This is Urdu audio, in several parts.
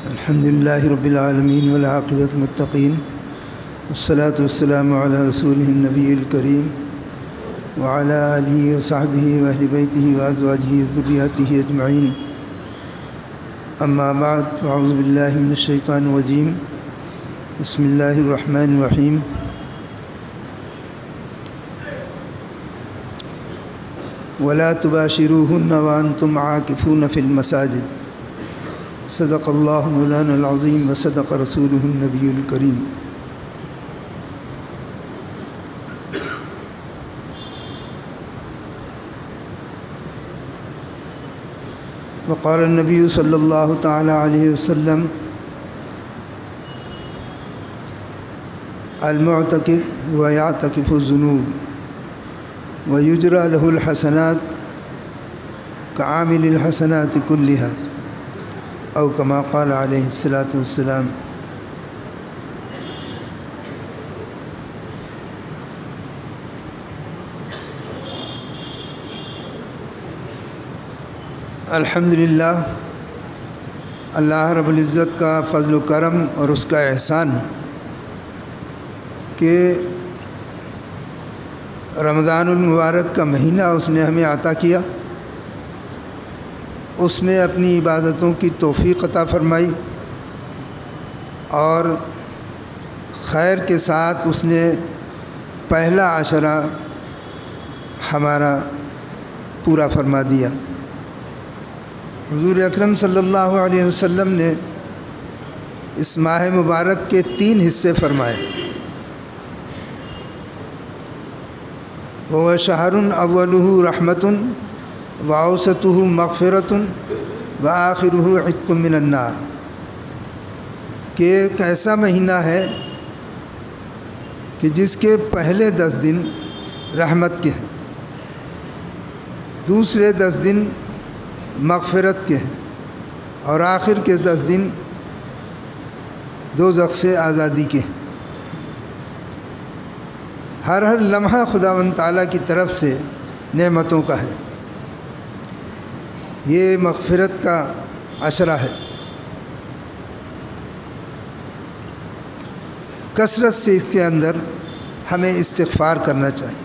الحمد لله رب العالمين والعاقبة للمتقين والصلاة والسلام على رسوله النبي الكريم وعلى آله وصحبه وأهل بيته وأزواجه وذريته أجمعين. أما بعد، فأعوذ بالله من الشيطان الرجيم. بسم الله الرحمن الرحيم. ولا تباشروهن وأنتم عاكفون في المساجد. صدق اللہ مولانا العظیم وصدق رسولہ النبی الکریم. وقال النبی صلی اللہ تعالی علیہ وسلم: المعتکف ویعتکف الذنوب ویجری لہ الحسنات کعامل الحسنات کلھا او کما قال علیہ الصلاۃ والسلام. الحمدللہ، اللہ رب العزت کا فضل و کرم اور اس کا احسان کہ رمضان المبارک کا مہینہ اس نے ہمیں عطا کیا، اس میں اپنی عبادتوں کی توفیق عطا فرمائی اور خیر کے ساتھ اس نے پہلا عشرہ ہمارا پورا فرما دیا. حضور اکرم صلی اللہ علیہ وسلم نے اس ماہ مبارک کے 3 حصے فرمائے. وہ شہر اولہ رحمۃ وَأَوْسَطُهُ مَغْفِرَةٌ وَآخِرُهُ عِتْقٌ مِّنَ النَّارِ، کہ ایک ایسا مہینہ ہے کہ جس کے پہلے 10 دن رحمت کے ہیں، دوسرے 10 دن مغفرت کے ہیں اور آخر کے 10 دن دوزخ سے آزادی کے ہیں. ہر لمحہ خداوند تعالیٰ کی طرف سے نعمتوں کا ہے. یہ مغفرت کا عشرہ ہے. کثرت سے اس کے اندر ہمیں استغفار کرنا چاہیے.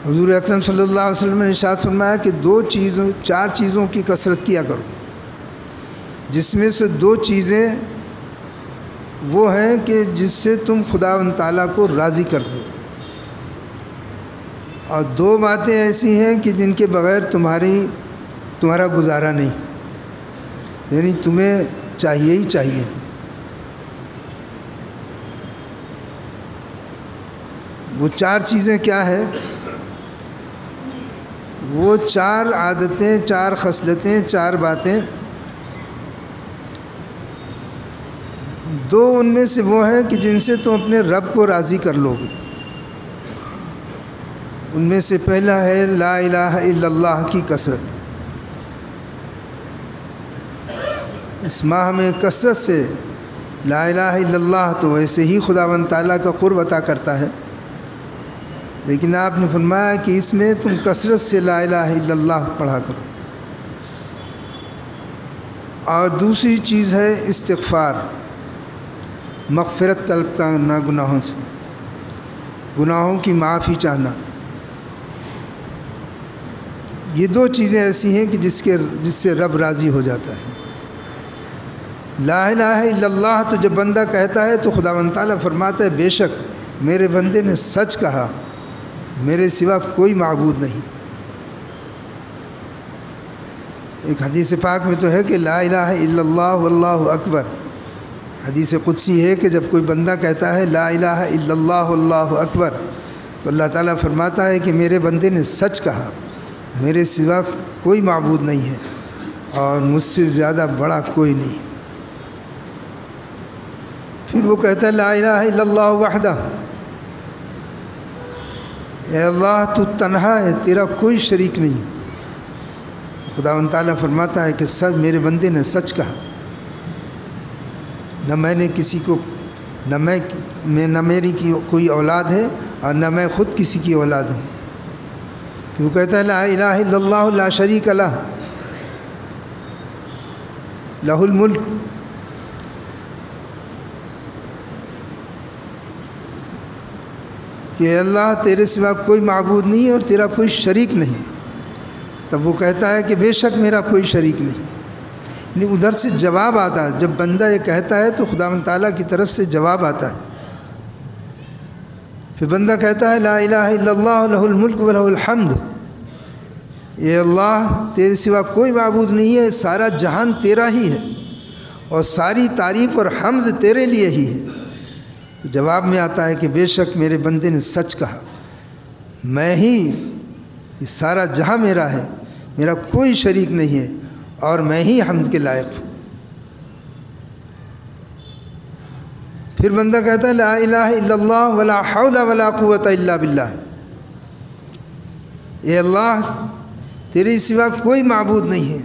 حضور اکرم صلی اللہ علیہ وسلم نے ارشاد فرمایا کہ 4 چیزوں کی کثرت کیا کرو، جس میں سے 2 چیزیں وہ ہیں کہ جس سے تم خداوند تعالیٰ کو راضی کر دو، اور 2 باتیں ایسی ہیں کہ جن کے بغیر تمہارا گزارا نہیں، یعنی تمہیں چاہیے ہی چاہیے. وہ 4 چیزیں کیا ہے؟ وہ 4 عادتیں، 4 خصلتیں، 4 باتیں. 2 ان میں سے وہ ہیں کہ جن سے تم اپنے رب کو راضی کر لو گے. ان میں سے پہلا ہے لا الہ الا اللہ کی کثرت. اس ماہ میں کثرت سے لا الہ الا اللہ تو ویسے ہی خداوند تعالیٰ کا قرب عطا کرتا ہے، لیکن آپ نے فرمایا کہ اس میں تم کثرت سے لا الہ الا اللہ پڑھا کرو. اور دوسری چیز ہے استغفار، مغفرت طلب کرنا گناہوں سے، گناہوں کی معافی چاہنا. یہ 2 چیزیں ایسی ہیں کہ جس سے رب راضی ہو جاتا ہے. لا الہ الا اللہ تو جب بندہ کہتا ہے تو خداوند تعالیٰ فرماتا ہے بے شک میرے بندے نے سچ کہا، میرے سوا کوئی معبود نہیں. ایک حدیث پاک میں تو ہے کہ لا الہ الا اللہ واللہ اکبر. حدیث قدسی ہے کہ جب کوئی بندہ کہتا ہے لا الہ الا اللہ واللہ اکبر تو اللہ تعالیٰ فرماتا ہے کہ میرے بندے نے سچ کہا، میرے سوا کوئی معبود نہیں ہے اور مجھ سے زیادہ بڑا کوئی نہیں. پھر وہ کہتا ہے لا الہ الا اللہ وحدہ، اے اللہ تو تنہا ہے، تیرا کوئی شریک نہیں. خداوند تعالیٰ فرماتا ہے کہ سچ میرے بندے نے سچ کہا. نہ میں نے کسی کو نہ میری کوئی اولاد ہے اور نہ میں خود کسی کی اولاد ہوں. وہ کہتا ہے لا الہ الا اللہ لا شریک لہ، لہ الملک، کہ اللہ تیرے سوا کوئی معبود نہیں ہے اور تیرا کوئی شریک نہیں. تب وہ کہتا ہے کہ بے شک میرا کوئی شریک نہیں. یعنی ادھر سے جواب آتا ہے. جب بندہ یہ کہتا ہے تو خداوند تعالیٰ کی طرف سے جواب آتا ہے. پھر بندہ کہتا ہے لا الہ الا اللہ لہ الملک و لہ الحمد، اے اللہ تیرے سوا کوئی معبود نہیں ہے، سارا جہان تیرا ہی ہے اور ساری تعریف اور حمد تیرے لیے ہی ہے. تو جواب میں آتا ہے کہ بے شک میرے بندے نے سچ کہا، میں ہی، یہ سارا جہاں میرا ہے، میرا کوئی شریک نہیں ہے اور میں ہی حمد کے لائق ہوں. پھر بندہ کہتا ہے لا الہ الا اللہ ولا حول ولا قوت الا باللہ، اے اللہ تیرے سوا کوئی معبود نہیں ہے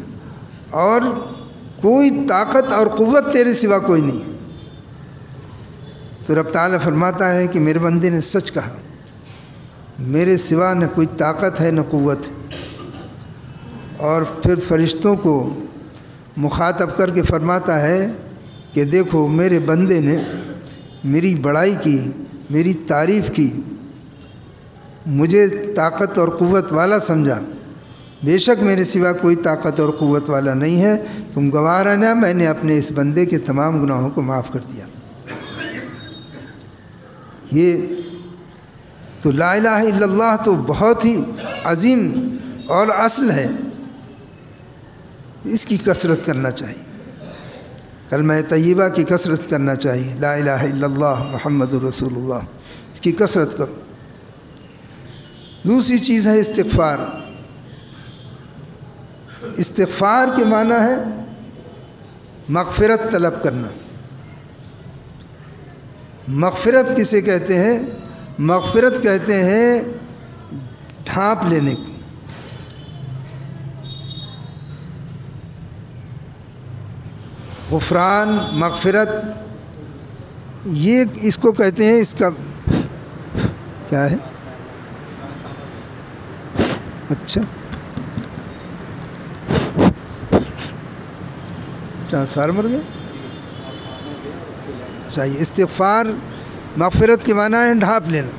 اور کوئی طاقت اور قوت تیرے سوا کوئی نہیں. تو رب تعالیٰ فرماتا ہے کہ میرے بندے نے سچ کہا، میرے سوا نہ کوئی طاقت ہے نہ قوت ہے. اور پھر فرشتوں کو مخاطب کر کے فرماتا ہے کہ دیکھو میرے بندے نے میری بڑائی کی، میری تعریف کی، مجھے طاقت اور قوت والا سمجھا، بے شک میرے سوا کوئی طاقت اور قوت والا نہیں ہے. تم گواہ رہنا میں نے اپنے اس بندے کے تمام گناہوں کو معاف کر دیا. یہ تو لا الہ الا اللہ تو بہت ہی عظیم اور اصل ہے، اس کی کثرت کرنا چاہیے. کلمہ طیبہ کی کثرت کرنا چاہیے. لا الہ الا اللہ محمد رسول اللہ، اس کی کثرت کرو. دوسری چیز ہے استغفار. استغفار کے معنی ہے مغفرت طلب کرنا. مغفرت کسے کہتے ہیں؟ مغفرت کہتے ہیں ڈھانپ لینے کو. غفران، مغفرت، یہ اس کو کہتے ہیں. اس کا کیا ہے؟ اچھا ٹرانسفارمر گیا چاہیے. استغفار مغفرت کے معنی ہے ڈھانپ لینا.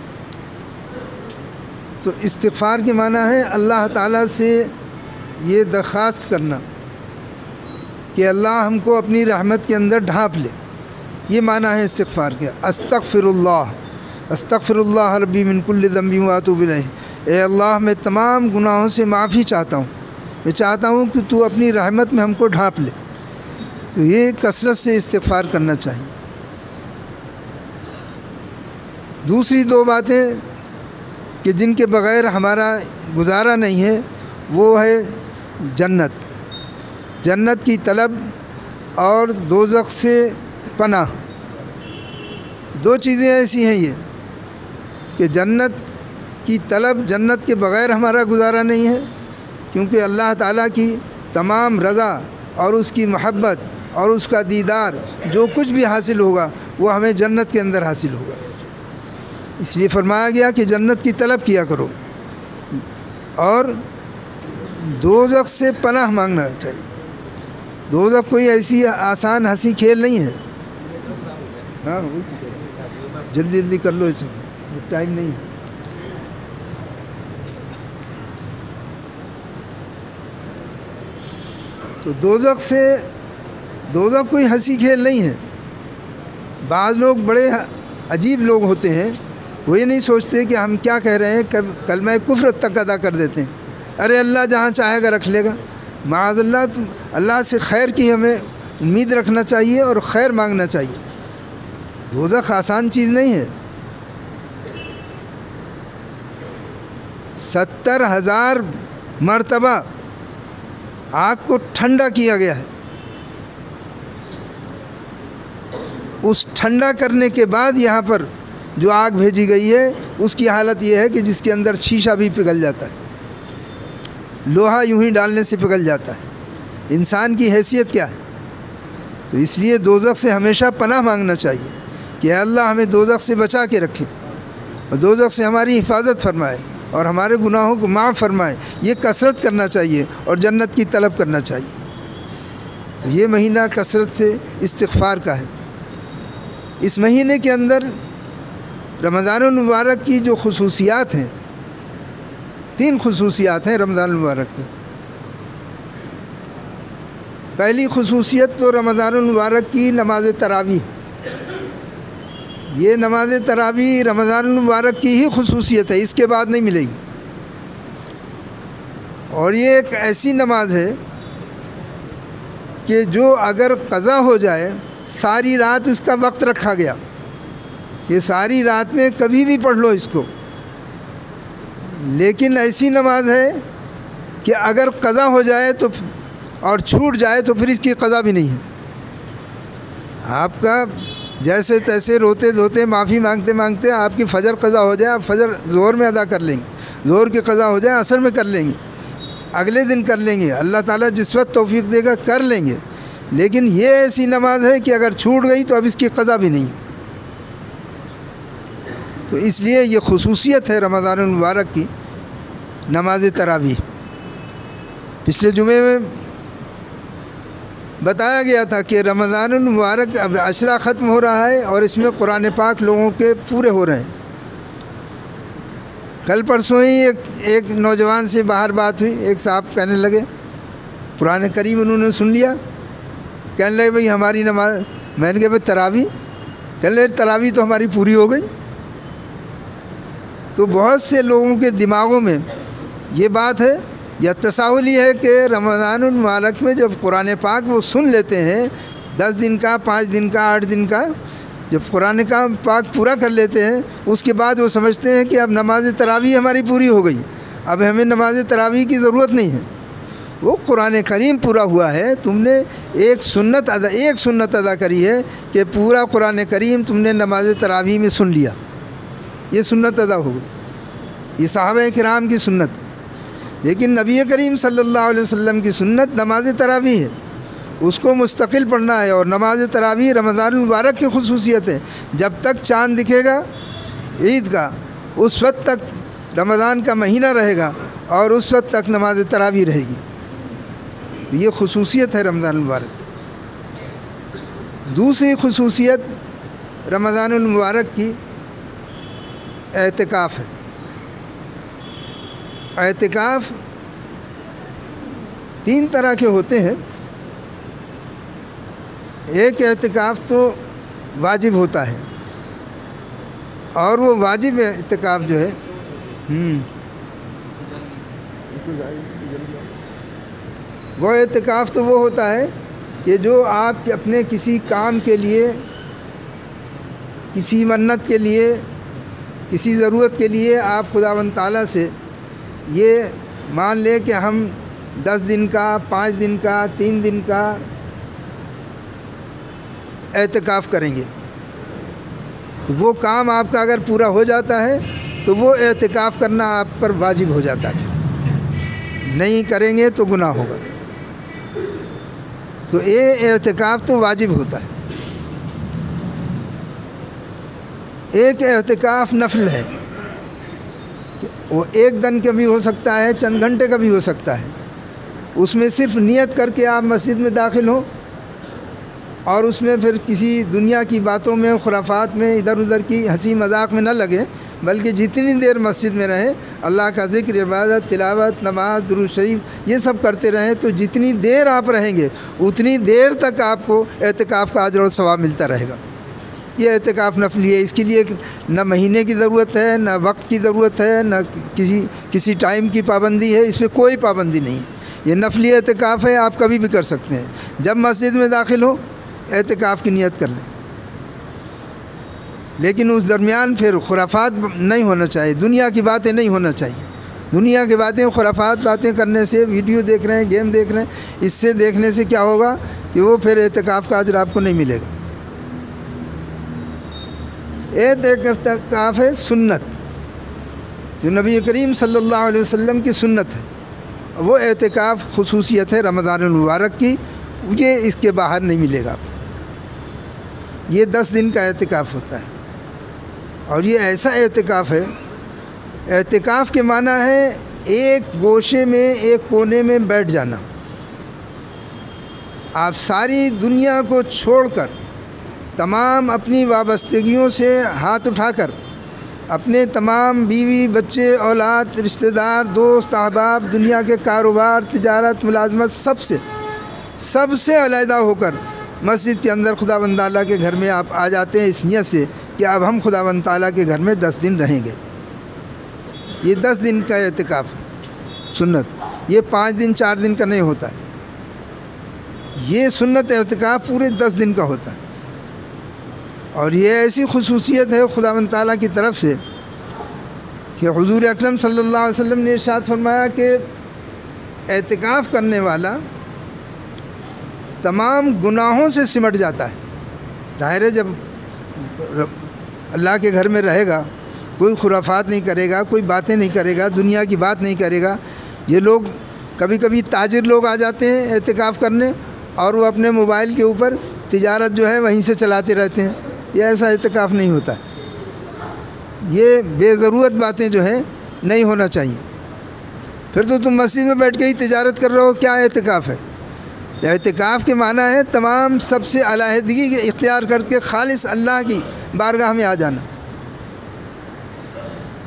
تو استغفار کے معنی ہے اللہ تعالیٰ سے یہ درخواست کرنا کہ اللہ ہم کو اپنی رحمت کے اندر ڈھانپ لے. یہ معنی ہے استغفار کے. استغفر اللہ ربی من کل ذنب واتوب الیہ، اے اللہ میں تمام گناہوں سے معافی چاہتا ہوں، میں چاہتا ہوں کہ تو اپنی رحمت میں ہم کو ڈھانپ لے. تو یہ کثرت سے استغفار کرنا چاہیے. دوسری دو باتیں کہ جن کے بغیر ہمارا گزارا نہیں ہے وہ ہے جنت، جنت کی طلب اور دوزخ سے پناہ. دو چیزیں ایسی ہیں یہ کہ جنت کی طلب، جنت کے بغیر ہمارا گزارا نہیں ہے، کیونکہ اللہ تعالیٰ کی تمام رضا اور اس کی محبت اور اس کا دیدار جو کچھ بھی حاصل ہوگا وہ ہمیں جنت کے اندر حاصل ہوگا. اس لیے فرمایا گیا کہ جنت کی طلب کیا کرو اور دوزخ سے پناہ مانگنا چاہیے. دوزخ کوئی ایسی آسان ہنسی کھیل نہیں ہے. ہاں جلدی جلدی کر لو، ٹائم نہیں ہے. تو دوزخ کوئی ہنسی کھیل نہیں ہے. بعض لوگ بڑے عجیب لوگ ہوتے ہیں، وہ یہ نہیں سوچتے کہ ہم کیا کہہ رہے ہیں، کلمہ کفر تک ادا کر دیتے ہیں. ارے اللہ جہاں چاہے گا رکھ لے گا. معاذ اللہ، اللہ سے خیر کی ہمیں امید رکھنا چاہیے اور خیر مانگنا چاہیے. دوزخ آسان چیز نہیں ہے. 70,000 مرتبہ آگ کو ٹھنڈا کیا گیا ہے. اس ٹھنڈا کرنے کے بعد یہاں پر جو آگ بھیجی گئی ہے اس کی حالت یہ ہے کہ جس کے اندر شیشہ بھی پگھل جاتا ہے، لوہا یوں ہی ڈالنے سے پگھل جاتا ہے. انسان کی حیثیت کیا ہے؟ تو اس لیے دوزخ سے ہمیشہ پناہ مانگنا چاہیے کہ اے اللہ ہمیں دوزخ سے بچا کے رکھے اور دوزخ سے ہماری حفاظت فرمائے اور ہمارے گناہوں کو معاف فرمائے. یہ کثرت کرنا چاہیے اور جنت کی طلب کرنا چاہیے. یہ مہینہ کثرت سے استغفار کا ہے۔ اس مہینے کے اندر رمضان المبارک کی جو خصوصیات ہیں، 3 خصوصیات ہیں رمضان المبارک کی۔ پہلی خصوصیت تو رمضان المبارک کی نماز تراویح، یہ نماز تراویح رمضان المبارک کی ہی خصوصیت ہے، اس کے بعد نہیں ملے گی۔ اور یہ ایک ایسی نماز ہے کہ جو اگر قضا ہو جائے، ساری رات اس کا وقت رکھا گیا کہ ساری رات میں کبھی بھی پڑھ لو اس کو، لیکن ایسی نماز ہے کہ اگر قضا ہو جائے تو اور چھوٹ جائے تو پھر اس کی قضا بھی نہیں ہے۔ آپ کا جیسے تیسے روتے دھوتے معافی مانگتے مانگتے آپ کی فجر قضا ہو جائے، آپ فجر ظہر میں ادا کر لیں گے، ظہر کی قضا ہو جائے عصر میں کر لیں گے، اگلے دن کر لیں گے، اللہ تعالیٰ جس وقت توفیق دے گا کر لیں گے۔ لیکن یہ ایسی نماز ہے کہ اگر چھوٹ گئی تو اب اس کی قضا بھی نہیں۔ تو اس لیے یہ خصوصیت ہے رمضان المبارک کی نماز تراویح۔ پچھلے جمعے میں بتایا گیا تھا کہ رمضان المبارک اب عشرہ ختم ہو رہا ہے اور اس میں قرآن پاک لوگوں کے پورے ہو رہے ہیں۔ کل پرسوں ہی ایک نوجوان سے باہر بات ہوئی، ایک صاحب کہنے لگے قرآن کریم انہوں نے سن لیا، کہنے لگے بھئی ہماری نماز، میں نے کہا بھئی تراویح، کہنے لگے تراویح تو ہماری پوری ہو گئی۔ تو بہت سے لوگوں کے دماغوں میں یہ بات ہے یا تساہل یہ ہے کہ رمضان المبارک میں جب قرآن پاک وہ سن لیتے ہیں 10 دن کا، 5 دن کا، 8 دن کا، جب قرآن کا پاک پورا کر لیتے ہیں اس کے بعد وہ سمجھتے ہیں کہ اب نماز تراویح ہماری پوری ہو گئی، اب ہمیں نماز تراویح کی ضرورت نہیں ہے۔ وہ قرآن کریم پورا ہوا ہے، تم نے ایک سنت ادا کری ہے کہ پورا قرآن کریم تم نے نماز تراویح میں سن لیا، یہ سنت ادا ہو گئی، یہ صحابہ کرام کی سنت۔ لیکن نبی کریم صلی اللہ علیہ وسلم کی سنت نماز تراویح ہے، اس کو مستقل پڑھنا ہے۔ اور نماز تراویح رمضان المبارک کی خصوصیت ہے، جب تک چاند دکھے گا عید کا اس وقت تک رمضان کا مہینہ رہے گا اور اس وقت تک نماز تراویح رہے گی، یہ خصوصیت ہے رمضان المبارک۔ دوسری خصوصیت رمضان المبارک کی اعتکاف ہے۔ اعتکاف 3 طرح کے ہوتے ہیں۔ ایک اعتکاف تو واجب ہوتا ہے، اور وہ واجب اعتکاف جو ہے وہ اعتکاف تو وہ ہوتا ہے کہ جو آپ اپنے کسی کام کے لیے، کسی منت کے لیے، کسی ضرورت کے لیے آپ خداوند تعالیٰ سے یہ مان لے کہ ہم 10 دن کا، 5 دن کا، 3 دن کا اعتکاف کریں گے، تو وہ کام آپ کا اگر پورا ہو جاتا ہے تو وہ اعتکاف کرنا آپ پر واجب ہو جاتا ہے، نہیں کریں گے تو گناہ ہوگا۔ تو یہ اعتکاف تو واجب ہوتا ہے۔ ایک اعتکاف نفل ہے، وہ 1 دن کا بھی ہو سکتا ہے، چند گھنٹے کا بھی ہو سکتا ہے۔ اس میں صرف نیت کر کے آپ مسجد میں داخل ہوں اور اس میں پھر کسی دنیا کی باتوں میں، خرافات میں، ادھر ادھر کی ہنسی مذاق میں نہ لگے، بلکہ جتنی دیر مسجد میں رہیں اللہ کا ذکر، عبادت، تلاوت، نماز، درود شریف یہ سب کرتے رہیں، تو جتنی دیر آپ رہیں گے اتنی دیر تک آپ کو اعتکاف کا اجر و ثواب ملتا رہے گا۔ یہ اعتکاف نفلی ہے، اس کے لیے نہ مہینے کی ضرورت ہے، نہ وقت کی ضرورت ہے، نہ کسی ٹائم کی پابندی ہے، اس پہ کوئی پابندی نہیں ہے۔ یہ نفلی اعتکاف ہے، آپ کبھی بھی کر سکتے ہیں۔ جب مسجد میں داخل ہو اعتکاف کی نیت کر لیں، لیکن اس درمیان پھر خرافات نہیں ہونا چاہیے، دنیا کی باتیں نہیں ہونا چاہیے۔ دنیا کی باتیں، خرافات باتیں کرنے سے، ویڈیو دیکھ رہے ہیں، گیم دیکھ رہے ہیں، اس سے دیکھنے سے کیا ہوگا کہ وہ پھر اعتکاف کا اجر آپ کو نہیں ملے گا۔ اعتکاف ہے سنت، جو نبی کریم صلی اللہ علیہ وسلم کی سنت ہے، وہ اعتکاف خصوصیت ہے رمضان المبارک کی، یہ اس کے باہر نہیں ملے گا آپ کو۔ یہ 10 دن کا اعتکاف ہوتا ہے، اور یہ ایسا اعتکاف ہے، اعتکاف کے معنی ہے ایک گوشے میں، ایک کونے میں بیٹھ جانا۔ آپ ساری دنیا کو چھوڑ کر، تمام اپنی وابستگیوں سے ہاتھ اٹھا کر، اپنے تمام بیوی بچے اولاد رشتہ دار دوست احباب دنیا کے کاروبار تجارت ملازمت سب سے علیحدہ ہو کر مسجد کے اندر خداوند تعالیٰ کے گھر میں آپ آ جاتے ہیں، اس نیت سے کہ اب ہم خداوند تعالیٰ کے گھر میں 10 دن رہیں گے۔ یہ 10 دن کا اعتکاف ہے سنت، یہ 5 دن 4 دن کا نہیں ہوتا ہے، یہ سنت اعتکاف پورے 10 دن کا ہوتا ہے۔ اور یہ ایسی خصوصیت ہے خداوند تعالیٰ کی طرف سے کہ حضور اکرم صلی اللہ علیہ وسلم نے ارشاد فرمایا کہ اعتکاف کرنے والا تمام گناہوں سے سمٹ جاتا ہے۔ ظاہر ہے جب اللہ کے گھر میں رہے گا، کوئی خرافات نہیں کرے گا، کوئی باتیں نہیں کرے گا، دنیا کی بات نہیں کرے گا۔ یہ لوگ کبھی کبھی تاجر لوگ آ جاتے ہیں اعتکاف کرنے، اور وہ اپنے موبائل کے اوپر تجارت جو ہے وہیں سے چلاتے رہتے ہیں۔ یہ ایسا اعتکاف نہیں ہوتا ہے، یہ بے ضرورت باتیں جو ہیں نہیں ہونا چاہیے۔ پھر تو تم مسجد میں بیٹھ کے ہی تجارت کر رہے ہو، کیا اعتکاف ہے؟ تو اعتکاف کے معنی ہے تمام سب سے علیحدگی اختیار کر کے خالص اللہ کی بارگاہ میں آ جانا۔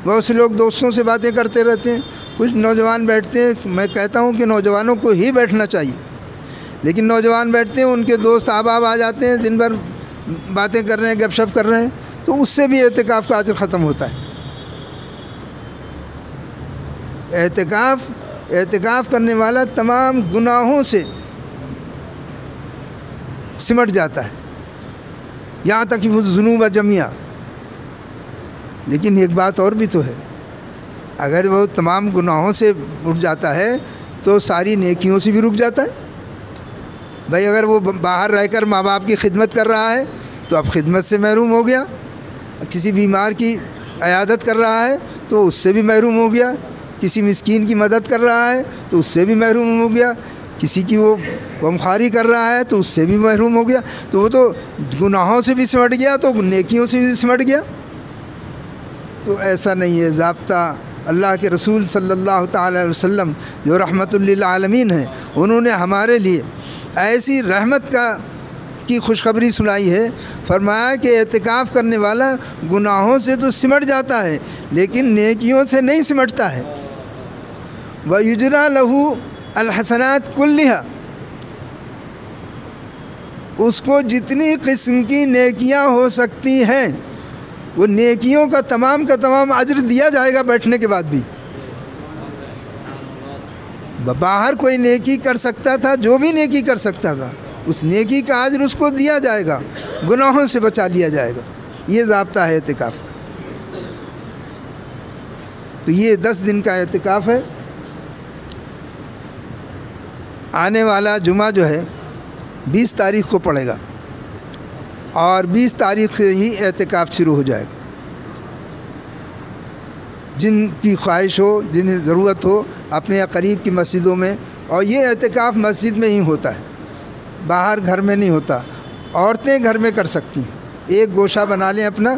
بہت سے لوگ دوستوں سے باتیں کرتے رہتے ہیں، کچھ نوجوان بیٹھتے ہیں، میں کہتا ہوں کہ نوجوانوں کو ہی بیٹھنا چاہیے، لیکن نوجوان بیٹھتے ہیں، ان کے دوست احباب آ جاتے ہیں، دن بھر باتیں کر رہے ہیں، گپ شپ کر رہے ہیں، تو اس سے بھی اعتکاف کا اجر ختم ہوتا ہے۔ اعتکاف کرنے والا تمام گناہوں سے سمٹ جاتا ہے، یہاں تک کہ وہ ذنوب جميعا۔ لیکن ایک بات اور بھی تو ہے، اگر وہ تمام گناہوں سے اٹھ جاتا ہے تو ساری نیکیوں سے بھی رک جاتا ہے۔ بھائی اگر وہ باہر رہ کر ماں باپ کی خدمت کر رہا ہے تو اب خدمت سے محروم ہو گیا، کسی بیمار کی عیادت کر رہا ہے تو اس سے بھی محروم ہو گیا، کسی مسکین کی مدد کر رہا ہے تو اس سے بھی محروم ہو گیا، کسی کی وہ غمخواری کر رہا ہے تو اس سے بھی محروم ہو گیا۔ تو وہ تو گناہوں سے بھی سمٹ گیا تو نیکیوں سے بھی سمٹ گیا۔ تو ایسا نہیں ہے، ضابطہ اللہ کے رسول صلی اللہ تعالی علیہ وسلم جو رحمت للعالمین ہیں، انہوں نے ہمارے لیے ایسی رحمت کی خوشخبری سنائی ہے۔ فرمایا کہ اعتکاف کرنے والا گناہوں سے تو سمٹ جاتا ہے لیکن نیکیوں سے نہیں سمٹتا ہے۔ وَيُجْرَى لَهُ الْحَسَنَاتُ كُلِّهَا، اس کو جتنی قسم کی نیکیاں ہو سکتی ہیں وہ نیکیوں کا تمام اجر دیا جائے گا بیٹھنے کے بعد بھی۔ باہر کوئی نیکی کر سکتا تھا، جو بھی نیکی کر سکتا تھا اس نیکی کا اجر اس کو دیا جائے گا، گناہوں سے بچا لیا جائے گا۔ یہ ضابطہ ہے اعتکاف کا۔ تو یہ 10 دن کا اعتکاف ہے۔ آنے والا جمعہ جو ہے 20 تاریخ کو پڑے گا، اور 20 تاریخ سے ہی اعتکاف شروع ہو جائے گا۔ جن کی خواہش ہو، جنہیں ضرورت ہو، اپنے یا قریب کی مسجدوں میں، اور یہ اعتکاف مسجد میں ہی ہوتا ہے، باہر گھر میں نہیں ہوتا۔ عورتیں گھر میں کر سکتی ہیں، ایک گوشہ بنا لیں اپنا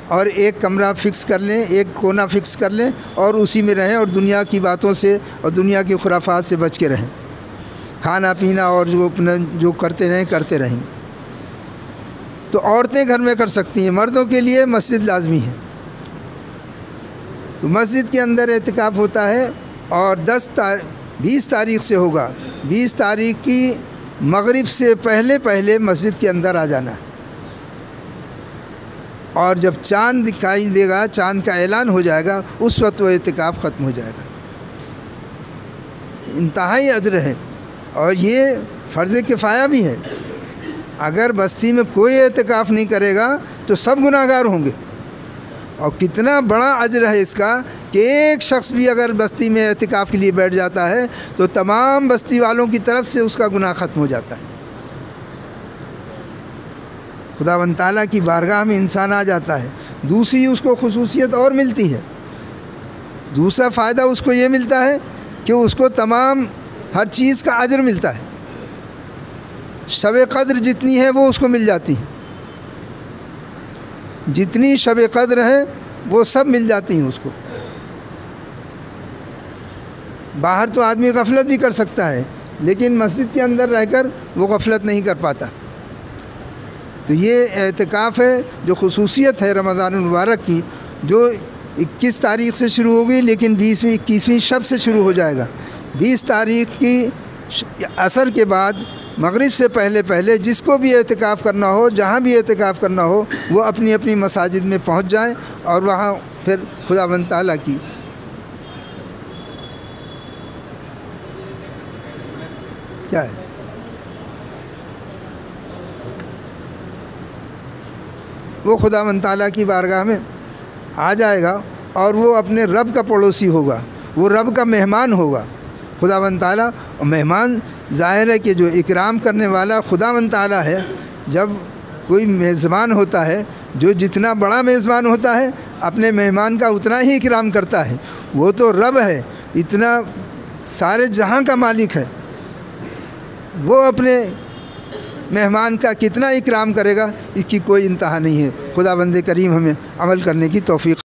اور ایک کمرہ فکس کر لیں، ایک کونا فکس کر لیں اور اسی میں رہیں، اور دنیا کی باتوں سے اور دنیا کی خرافات سے بچ کے رہیں، کھانا پینا اور جو کرتے رہیں گے۔ تو عورتیں گھر میں کر سکتی ہیں، مردوں کے لیے مسجد لازمی ہے۔ تو مسجد کے اندر اعتکاف ہوتا ہے، اور 20 تاریخ سے ہوگا۔ 20 تاریخ کی مغرب سے پہلے مسجد کے اندر آ جانا ہے، اور جب چاند دکھائی دے گا، چاند کا اعلان ہو جائے گا، اس وقت وہ اعتکاف ختم ہو جائے گا۔ انتہائی اجر ہے، اور یہ فرض کفایہ بھی ہے۔ اگر بستی میں کوئی اعتکاف نہیں کرے گا تو سب گناہگار ہوں گے، اور کتنا بڑا اجر ہے اس کا کہ ایک شخص بھی اگر بستی میں اعتکاف کے لیے بیٹھ جاتا ہے تو تمام بستی والوں کی طرف سے اس کا گناہ ختم ہو جاتا ہے۔ خداوند تعالیٰ کی بارگاہ میں انسان آ جاتا ہے۔ دوسری اس کو خصوصیت اور ملتی ہے، دوسرا فائدہ اس کو یہ ملتا ہے کہ اس کو تمام ہر چیز کا اجر ملتا ہے۔ شب قدر جتنی ہے وہ اس کو مل جاتی ہے، جتنی شب قدر ہے وہ سب مل جاتی ہیں اس کو۔ باہر تو آدمی غفلت بھی کر سکتا ہے، لیکن مسجد کے اندر رہ کر وہ غفلت نہیں کر پاتا۔ تو یہ اعتکاف ہے جو خصوصیت ہے رمضان المبارک کی، جو 21 تاریخ سے شروع ہوگی لیکن 21ویں شب سے شروع ہو جائے گا۔ 20 تاریخ کی عصر کے بعد مغرب سے پہلے جس کو بھی اعتکاف کرنا ہو، جہاں بھی اعتکاف کرنا ہو، وہ اپنی اپنی مساجد میں پہنچ جائیں اور وہاں پھر خداوند تعالیٰ کی کیا ہے وہ خداوند تعالیٰ کی بارگاہ میں آ جائے گا اور وہ اپنے رب کا پڑوسی ہوگا، وہ رب کا مہمان ہوگا۔ خداوند تعالیٰ مہمان ظاہر ہے کہ جو اکرام کرنے والا خداوند تعالیٰ ہے۔ جب کوئی میزبان ہوتا ہے، جو جتنا بڑا میزبان ہوتا ہے اپنے مہمان کا اتنا ہی اکرام کرتا ہے۔ وہ تو رب ہے، اتنا سارے جہاں کا مالک ہے، وہ اپنے مہمان کا کتنا اکرام کرے گا، اس کی کوئی انتہا نہیں ہے۔ خداوند کریم ہمیں عمل کرنے کی توفیق